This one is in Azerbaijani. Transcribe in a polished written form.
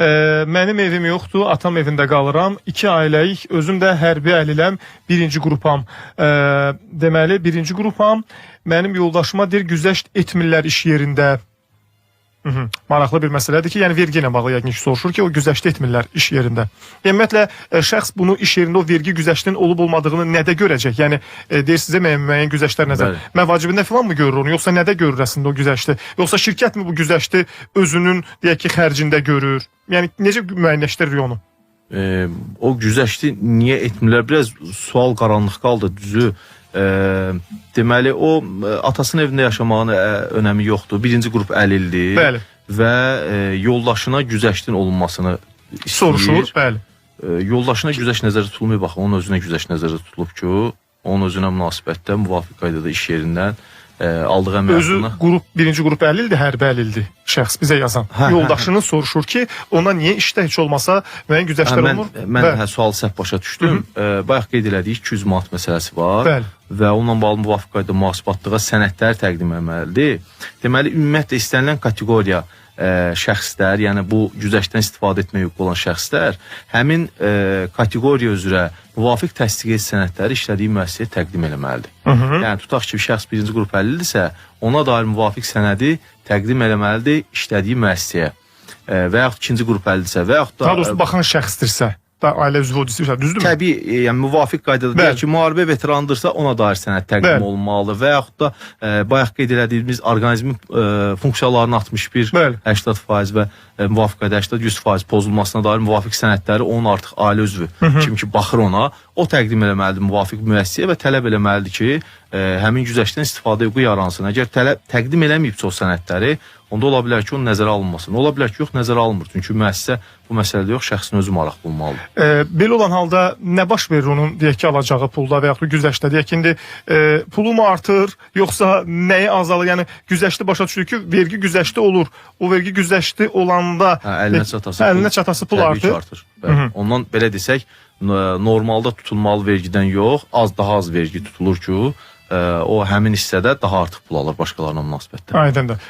Mənim evim yoxdur, atam evində qalıram. 2 ailəyik, özüm də hərbi əliləm, birinci qrupam. Deməli, birinci qrupam. Mənim yoldaşıma deyir, güzəşt etmirlər iş yerində. Maraqlı bir məsələdir ki, yəni vergi ilə bağlı yəqin ki, soruşur ki, o güzəşt etmirlər iş yerində. Ümumiyyətlə, şəxs bunu iş yerində o vergi güzəştinin olub-olmadığını nədə görəcək? Yəni, deyir sizə müəyyən güzəştlər nəzər. Məvacibində filan mı görür onu, yoxsa nədə görür əslində o güzəşti? Yoxsa şirkət mi bu güzəşti özünün, deyək ki, xərcində görür? Yəni, necə müəyyənləşdirir onu? O güzəşti niyə etmirlər? Biraz sual qaranlıq qaldı, düzü. Deməli, o atasının evində yaşamağın önəmi yoxdur. Birinci qrup əlildir. Bəli. Və yoldaşına güzəştin olunmasını istəyir. Soruşur, bəli. Yoldaşına güzəşt nəzərdə tutulmuyor. Baxın, onun özünə güzəşt nəzərdə tutulub ki, onun özünə münasibətdə müvafiq qaydada iş yerindən aldığı əmək haqqını. Özü birinci qrup əlildir, hərbi əlildir şəxs bizə yazan. Yoldaşını soruşur ki, ona niyə işdə heç olmasa müəyyən güzəştlər olmur? Mən sualı səhv başa düşdüm. Bayaq qeyd elədik, 200 manat məsələsi var. Bəli. Və onunla bağlı müvafiq qaydada mühasibatlığa sənədlər təqdim etməlidir. Deməli, ümumiyyətlə istənilən kateqoriya şəxslər, yəni bu güzəştdən istifadə etməyə hüququ olan şəxslər həmin kateqoriya üzrə müvafiq təsdiq et sənədləri işlədiyi müəssisəyə təqdim etməlidir. Yəni tutaq ki, şəxs birinci qrup əlildirsə, ona dair müvafiq sənədi təqdim etməlidir işlədiyi müəssisəyə. Və yaxud ikinci qrup əlildirsə və yaxud da daha doğrusu baxan şəxsdirsə, ailə üzvü odirsə, düzdürmü? Təbii, yəni müvafiq qaydada deyək ki, müharibə veterandırsa ona dair sənəd təqdim olunmalıdır və yaxud da bayaq qeyd elədiyimiz orqanizmin funksiyalarının 61-80% və müvafiq qayda 80-100% pozulmasına dair müvafiq sənədləri onun artıq ailə üzvü kim ki baxır ona, o təqdim eləməlidir müvafiq müəssisəyə və tələb eləməlidir ki, həmin güzəştdən istifadə hüququ yaransın. Əgər təqdim eləməyibsə o sənədləri, onda ola bilər ki, onun nəzərə alınmasın. Ola bilər ki, yox, nəzərə alınmır. Çünki müəssisə bu məsələdə yox, şəxsin özü maraqlı olmalıdır. Belə olan halda nə baş verir onun, deyək ki, alacağı pulda və yaxud da güzəştdə? Deyək ki, indi pulu mu artır, yoxsa nəyi azalır? Yəni, güzəşti başa düşür ki, vergi güzəşti olur. O vergi güzəşti olanda əlinə çatası pul artır. Ondan belə desək, normalda tutulmalı vergidən yox, daha az vergi tutulur ki, o həmin hissədə daha artıq pul alır başqalarına münasibətdə. Aydındır.